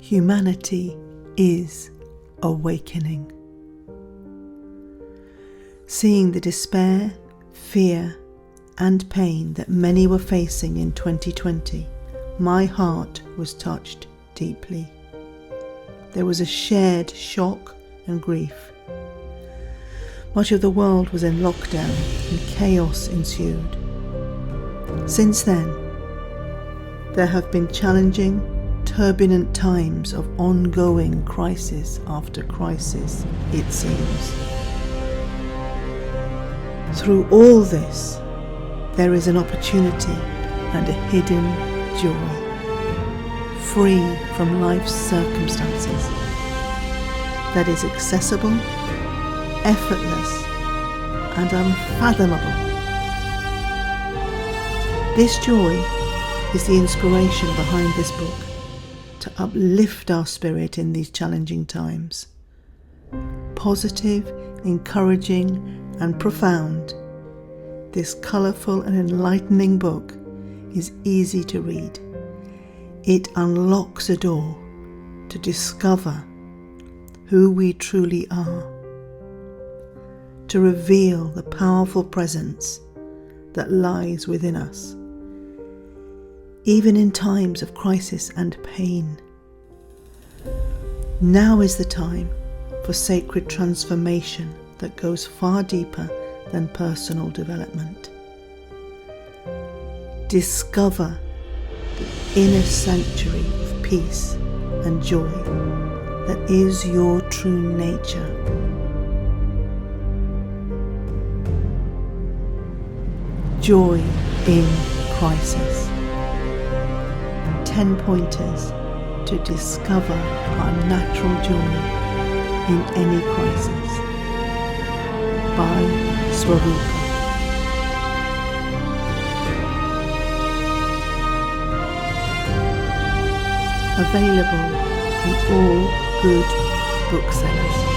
Humanity is awakening. Seeing the despair, fear, and pain that many were facing in 2020, my heart was touched deeply. There was a shared shock and grief. Much of the world was in lockdown and chaos ensued. Since then, there have been challenging, turbulent times of ongoing crisis after crisis, it seems. Through all this, there is an opportunity and a hidden joy, free from life's circumstances, that is accessible, effortless, and unfathomable. This joy is the inspiration behind this book, to uplift our spirit in these challenging times. Positive, encouraging, and profound, this colourful and enlightening book is easy to read. It unlocks a door to discover who we truly are, to reveal the powerful presence that lies within us, even in times of crisis and pain. Now is the time for sacred transformation that goes far deeper than personal development. Discover the inner sanctuary of peace and joy that is your true nature. Joy in crisis. 10 pointers to discover our natural joy in any crisis, by Swarupa. Available in all good booksellers.